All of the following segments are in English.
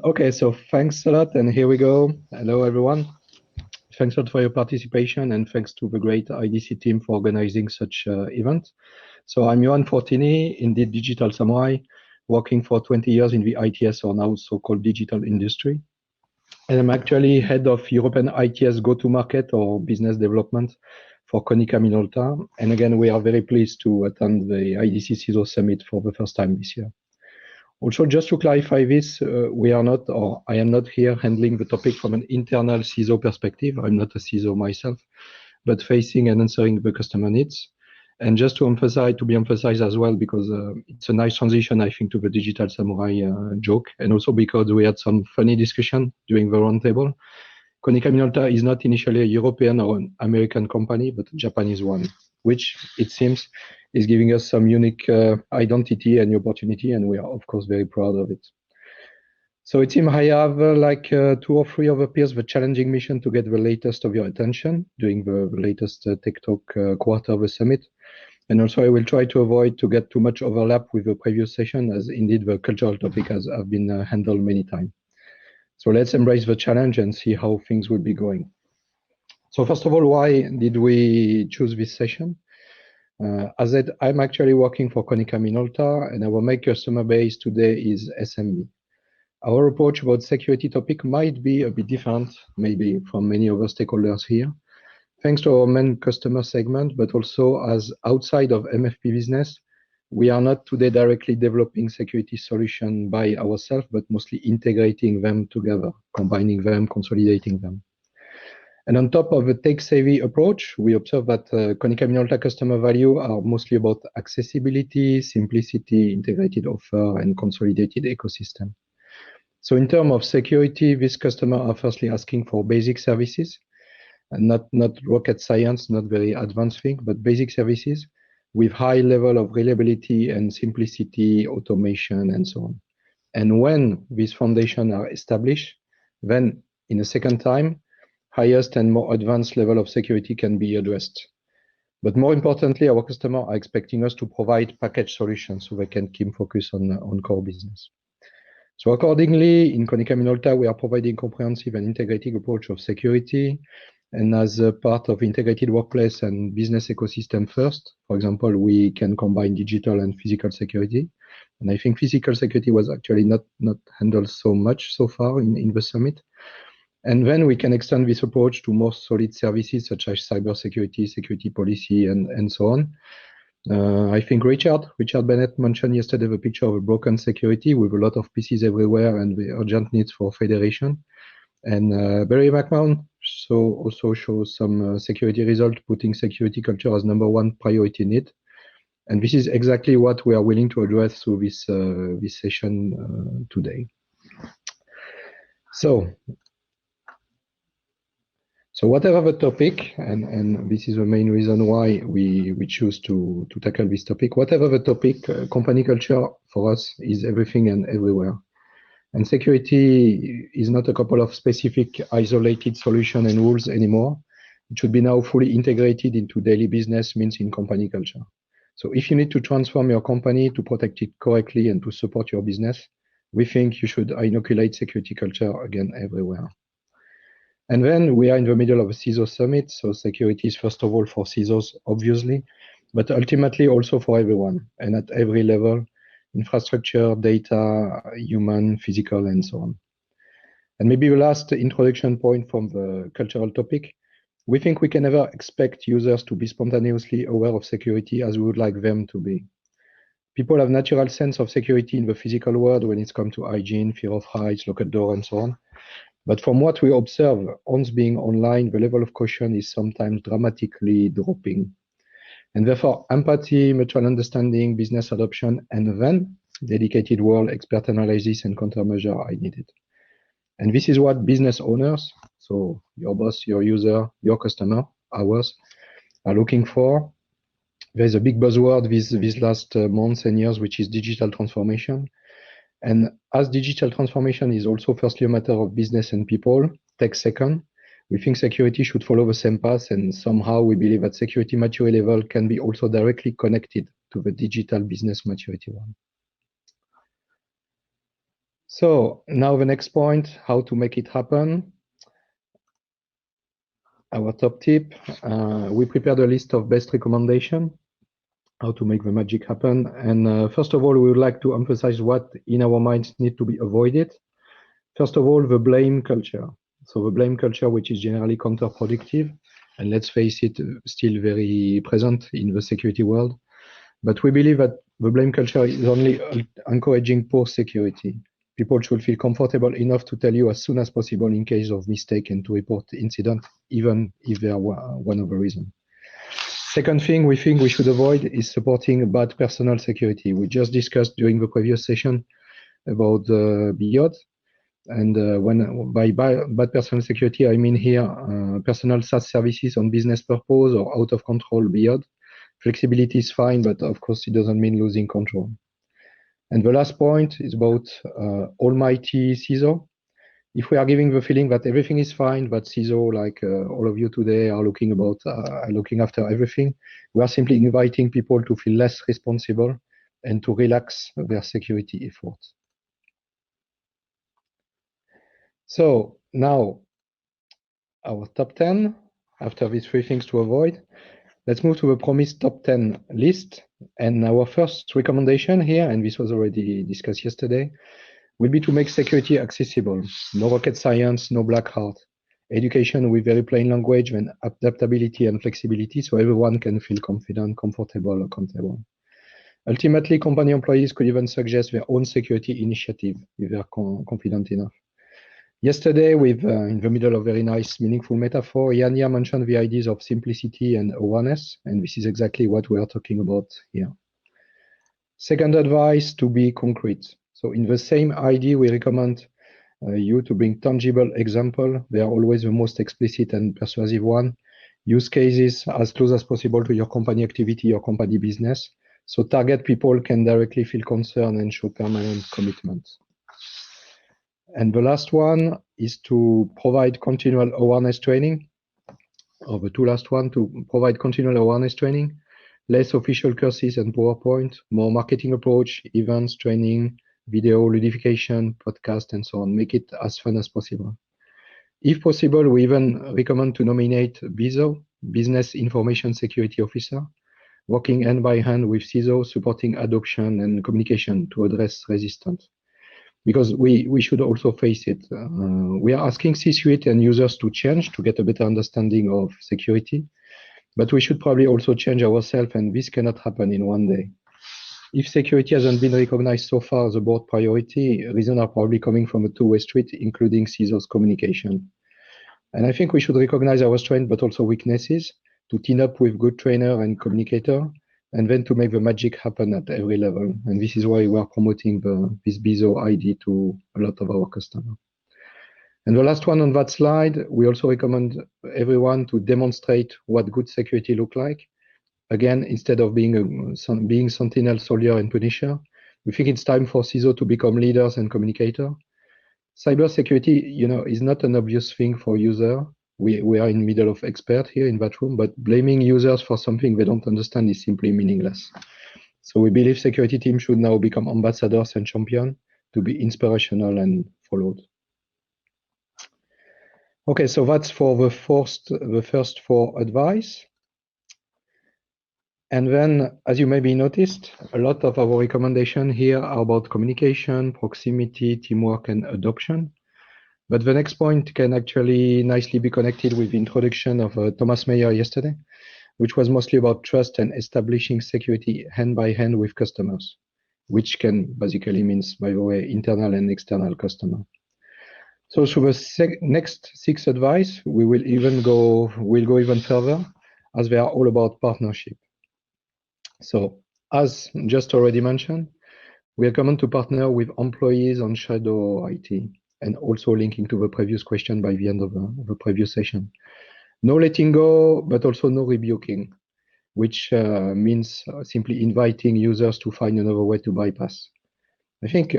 Okay, so thanks a lot, and here we go. Hello, everyone. Thanks a lot for your participation, and thanks to the great IDC team for organizing such event. So I'm Yoann Fortini, indeed digital samurai, working for 20 years in the ITS, or now so-called digital industry. And I'm actually head of European ITS go-to-market or business development for Konica Minolta. And again, we are very pleased to attend the IDC CISO Summit for the first time this year. Also, just to clarify this, we are not, or I am not here handling the topic from an internal CISO perspective. I'm not a CISO myself, but facing and answering the customer needs. And just to emphasize, to be emphasized as well, because it's a nice transition, I think, to the digital samurai joke, and also because we had some funny discussion during the roundtable. Konica Minolta is not initially a European or an American company, but a Japanese one, which it seems is giving us some unique identity and opportunity, and we are, of course, very proud of it. So it seems I have like 2 or 3 other peers the challenging mission to get the latest of your attention during the latest Tech Talk quarter of the summit. And also I will try to avoid to get too much overlap with the previous session, as indeed the cultural topic has been handled many times. So let's embrace the challenge and see how things will be going. So first of all, why did we choose this session? As I said, I'm actually working for Konica Minolta, and our main customer base today is SMB. Our approach about security topic might be a bit different, maybe from many other stakeholders here, thanks to our main customer segment, but also as outside of MFP business, we are not today directly developing security solution by ourselves, but mostly integrating them together, combining them, consolidating them. And on top of a tech-savvy approach, we observe that Konica Minolta customer value are mostly about accessibility, simplicity, integrated offer, and consolidated ecosystem. So in terms of security, these customers are firstly asking for basic services, and not rocket science, not very advanced thing, but basic services with high level of reliability and simplicity, automation, and so on. And when these foundations are established, then in a second time, highest and more advanced level of security can be addressed. But more importantly, our customers are expecting us to provide package solutions so they can keep focus on core business. So accordingly, in Konica Minolta, we are providing comprehensive and integrated approach of security. And as a part of integrated workplace and business ecosystem first, for example, we can combine digital and physical security. And I think physical security was actually not handled so much so far in the summit. And then we can extend this approach to more solid services such as cybersecurity, security policy, and so on. I think Richard Bennett mentioned yesterday the picture of a broken security with a lot of PCs everywhere and the urgent needs for federation. And Barry McMahon also shows some security result, putting security culture as #1 priority need. And this is exactly what we are willing to address through this session today. So whatever the topic, and this is the main reason why we choose to tackle this topic, whatever the topic, company culture for us is everything and everywhere. And security is not a couple of specific isolated solutions and rules anymore. It should be now fully integrated into daily business, means in company culture. So if you need to transform your company to protect it correctly and to support your business, we think you should inoculate security culture again everywhere. And then we are in the middle of a CISO summit, so security is first of all for CISOs, obviously, but ultimately also for everyone, and at every level, infrastructure, data, human, physical, and so on. And maybe the last introduction point from the cultural topic, we think we can never expect users to be spontaneously aware of security as we would like them to be. People have natural sense of security in the physical world when it comes to hygiene, fear of heights, locked door, and so on. But from what we observe, once being online, the level of caution is sometimes dramatically dropping. And therefore, empathy, mutual understanding, business adoption, and then dedicated world expert analysis and countermeasure are needed. And this is what business owners, so your boss, your user, your customer, ours, are looking for. There's a big buzzword these last months and years, which is digital transformation. And as digital transformation is also firstly a matter of business and people, tech second, we think security should follow the same path, and somehow we believe that security maturity level can be also directly connected to the digital business maturity one. So now the next point, how to make it happen. Our top tip, we prepared a list of best recommendations, how to make the magic happen. And first of all, we would like to emphasize what in our minds need to be avoided. First of all, the blame culture. So the blame culture, which is generally counterproductive, and let's face it, still very present in the security world. But we believe that the blame culture is only encouraging poor security. People should feel comfortable enough to tell you as soon as possible in case of mistake and to report incident, even if they are one of the reasons. Second thing we think we should avoid is supporting bad personal security. We just discussed during the previous session about BIOD. And when by bad personal security, I mean here personal SaaS services on business purpose or out of control BIOD. Flexibility is fine, but of course it doesn't mean losing control. And the last point is about almighty CISO. If we are giving the feeling that everything is fine, but CISO, like all of you today, are looking after everything, we are simply inviting people to feel less responsible and to relax their security efforts. So now our top 10, after these 3 things to avoid, let's move to the promised top 10 list. And our first recommendation here, and this was already discussed yesterday, will be to make security accessible. No rocket science, no black hat. Education with very plain language and adaptability and flexibility so everyone can feel confident, comfortable, accountable. Ultimately, company employees could even suggest their own security initiative if they are confident enough. Yesterday, in the middle of very nice, meaningful metaphor, Yoann mentioned the ideas of simplicity and awareness, and this is exactly what we are talking about here. Second advice, to be concrete. So in the same idea, we recommend you to bring tangible example. They are always the most explicit and persuasive one. Use cases as close as possible to your company activity, your company business. So target people can directly feel concerned and show permanent commitment. And the last one is to provide continual awareness training, or the 2 last one, to provide continual awareness training, less official courses and PowerPoint, more marketing approach, events, training, video, ludification, podcast, and so on. Make it as fun as possible. If possible, we even recommend to nominate BISO, Business Information Security Officer, working hand by hand with CISO, supporting adoption and communication to address resistance. Because we should also face it. We are asking C-suite and users to change to get a better understanding of security, but we should probably also change ourselves, and this cannot happen in one day. If security hasn't been recognized so far as a board priority, reasons are probably coming from a two-way street, including CISO's communication. And I think we should recognize our strengths, but also weaknesses, to team up with good trainer and communicator, and then to make the magic happen at every level. And this is why we are promoting this BISO ID to a lot of our customers. And the last one on that slide, we also recommend everyone to demonstrate what good security look like. Again, instead of being sentinel, soldier, and punisher, we think it's time for CISO to become leaders and communicator. Cybersecurity, is not an obvious thing for user. We are in the middle of expert here in that room, but blaming users for something they don't understand is simply meaningless. So we believe security teams should now become ambassadors and champions to be inspirational and followed. Okay, so that's for the first 4 advice. And then, as you maybe noticed, a lot of our recommendations here are about communication, proximity, teamwork, and adoption. But the next point can actually nicely be connected with the introduction of Thomas Mayer yesterday, which was mostly about trust and establishing security hand by hand with customers, which can basically means, by the way, internal and external customer. So through the next 6 advice, we'll go even further, as they are all about partnership. So as just already mentioned, we recommend to partner with employees on shadow IT, and also linking to the previous question by the end of the previous session. No letting go, but also no rebuking, which means simply inviting users to find another way to bypass. I think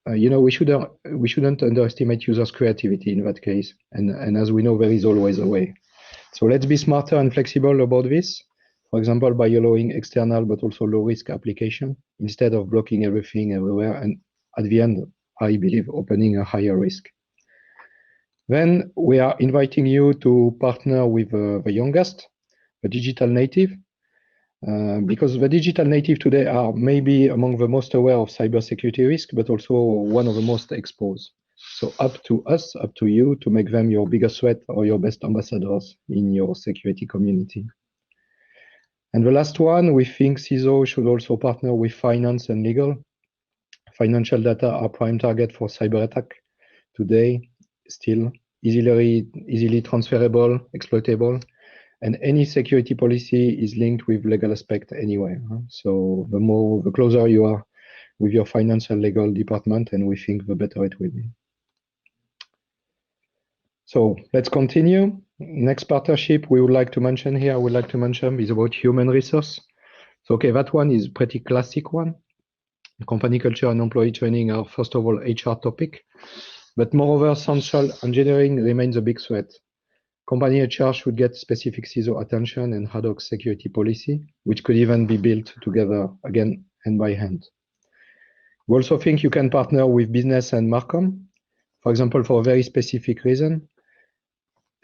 we shouldn't underestimate users' creativity in that case, and as we know, there is always a way. So let's be smarter and flexible about this. For example, by allowing external but also low-risk application instead of blocking everything everywhere, and at the end, I believe, opening a higher risk. Then we are inviting you to partner with the youngest, the digital native, because the digital native today are maybe among the most aware of cybersecurity risk, but also one of the most exposed. So up to us, up to you to make them your biggest threat or your best ambassadors in your security community. And the last one, we think CISO should also partner with finance and legal. Financial data are prime target for cyber attack today, still easily transferable, exploitable, and any security policy is linked with legal aspect anyway. So the closer you are with your financial legal department, and we think the better it will be. So let's continue. Next partnership we would like to mention here, is about human resource. So okay, that one is pretty classic one. Company culture and employee training are first of all HR topic, but moreover social engineering remains a big threat. Company HR should get specific CISO attention and ad hoc security policy, which could even be built together again hand by hand. We also think you can partner with business and Marcom, for example, for a very specific reason.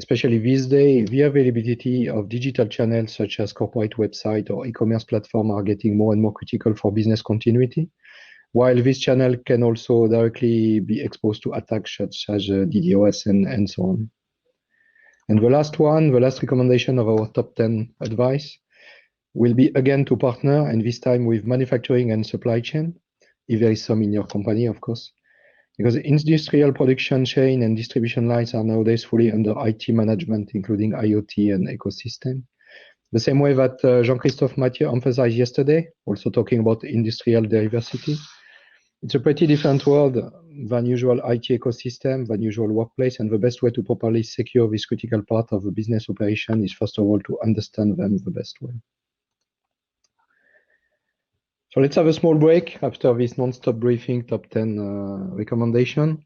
Especially these days, the availability of digital channels such as corporate website or e-commerce platform are getting more and more critical for business continuity, while this channel can also directly be exposed to attacks such as DDoS and so on. And the last recommendation of our top 10 advice will be again to partner, and this time with manufacturing and supply chain, if there is some in your company, of course. Because industrial production chain and distribution lines are nowadays fully under IT management, including IoT and ecosystem. The same way that Jean-Christophe Mathieu emphasized yesterday, also talking about industrial diversity. It's a pretty different world than usual IT ecosystem, than usual workplace, and the best way to properly secure this critical part of the business operation is first of all to understand them the best way. So let's have a small break after this non-stop briefing, top 10 recommendation.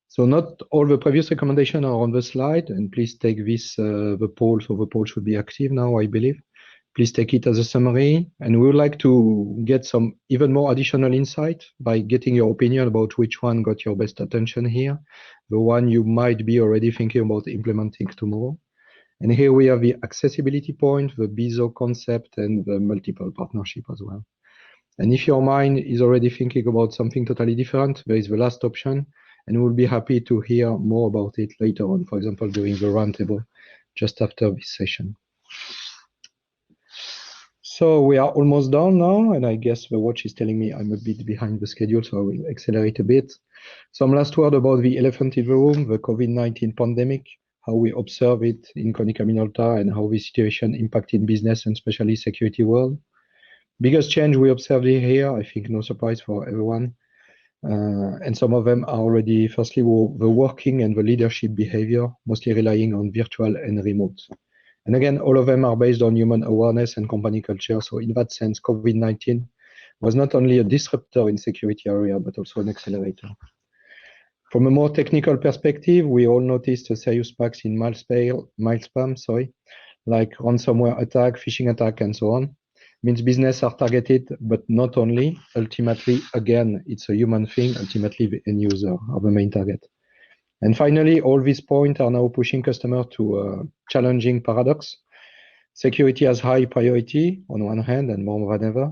So not all the previous recommendations are on the slide, and please take this, the poll, so the poll should be active now, I believe. Please take it as a summary, and we would like to get some even more additional insight by getting your opinion about which one got your best attention here, the one you might be already thinking about implementing tomorrow. And here we have the accessibility point, the BISO concept, and the multiple partnership as well. And if your mind is already thinking about something totally different, there is the last option, and we'll be happy to hear more about it later on, for example, during the roundtable, just after this session. So we are almost done now, and I guess the watch is telling me I'm a bit behind the schedule, so I will accelerate a bit. Some last word about the elephant in the room, the COVID-19 pandemic, how we observe it in Konica Minolta, and how the situation impacted business and especially security world. Biggest change we observed here, I think no surprise for everyone, and some of them are already, firstly, the working and the leadership behavior, mostly relying on virtual and remote. And again, all of them are based on human awareness and company culture. So in that sense, COVID-19 was not only a disruptor in security area, but also an accelerator. From a more technical perspective, we all noticed a serious spikes in mail spam, like ransomware attack, phishing attack, and so on. Means business are targeted, but not only. Ultimately, again, it's a human thing. Ultimately, the end user are the main target. And finally, all these points are now pushing customers to a challenging paradox. Security has high priority on one hand and more than ever,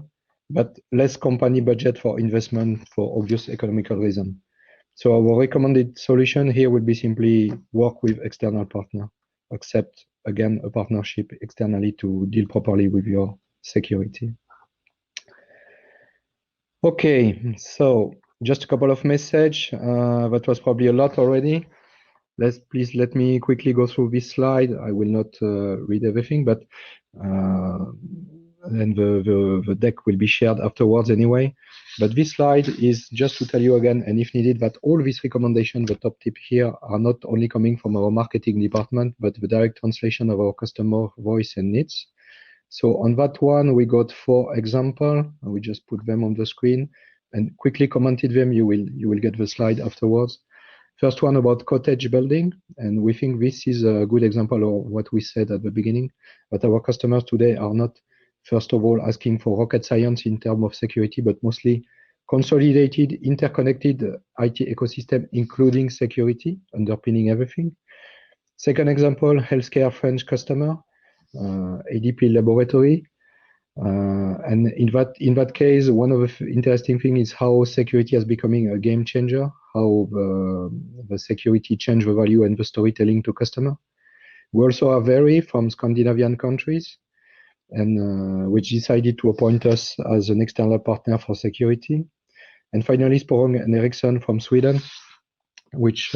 but less company budget for investment for obvious economical reasons. So our recommended solution here would be simply work with external partner, accept again a partnership externally to deal properly with your security. Okay, so just a couple of messages. That was probably a lot already. Please let me quickly go through this slide. I will not read everything, but then the deck will be shared afterwards anyway. But this slide is just to tell you again, and if needed, that all these recommendations, the top tip here, are not only coming from our marketing department, but the direct translation of our customer voice and needs. So on that one, we got 4 examples. We just put them on the screen and quickly commented them. You will get the slide afterwards. First one about cottage building, and we think this is a good example of what we said at the beginning, that our customers today are not first of all, asking for rocket science in terms of security, but mostly consolidated, interconnected IT ecosystem, including security, underpinning everything. Second example, healthcare French customer, ADP laboratory. And in that case, one of the interesting things is how security is becoming a game changer, how the security change the value and the storytelling to customer. We also are vary from Scandinavian countries, and which decided to appoint us as an external partner for security. And finally, Sporong and Ericsson from Sweden, which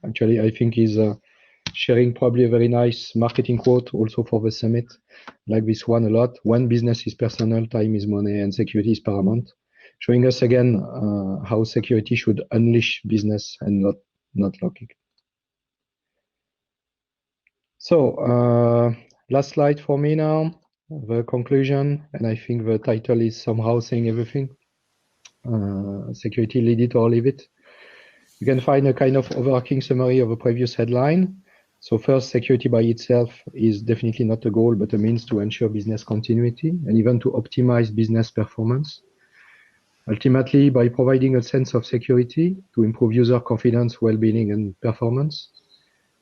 actually I think is sharing probably a very nice marketing quote also for the summit, like this one a lot. When business is personal, time is money, and security is paramount. Showing us again how security should unleash business and not lock it. So last slide for me now, the conclusion, and I think the title is somehow saying everything. Security, lead it or leave it. You can find a kind of overarching summary of a previous headline. So first, security by itself is definitely not a goal, but a means to ensure business continuity and even to optimize business performance. Ultimately, by providing a sense of security to improve user confidence, well-being, and performance.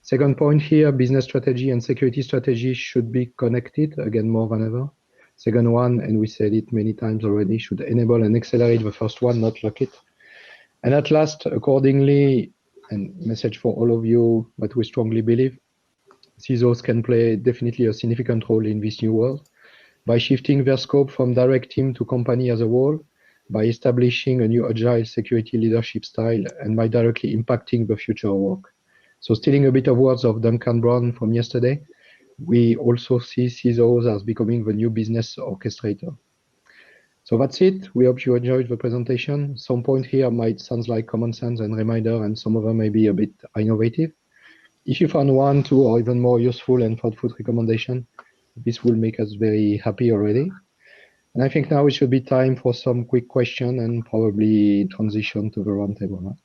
Second point here, business strategy and security strategy should be connected, again, more than ever. Second one, and we said it many times already, should enable and accelerate the first one, not lock it. And at last, accordingly, and message for all of you, but we strongly believe, CISOs can play definitely a significant role in this new world by shifting their scope from direct team to company as a whole, by establishing a new agile security leadership style, and by directly impacting the future of work. So stealing a bit of words of Duncan Brown from yesterday, we also see CISOs as becoming the new business orchestrator. So that's it. We hope you enjoyed the presentation. Some point here might sound like common sense and reminder, and some of them may be a bit innovative. If you found one, two, or even more useful and thoughtful recommendation, this will make us very happy already. And I think now it should be time for some quick question and probably transition to the roundtable.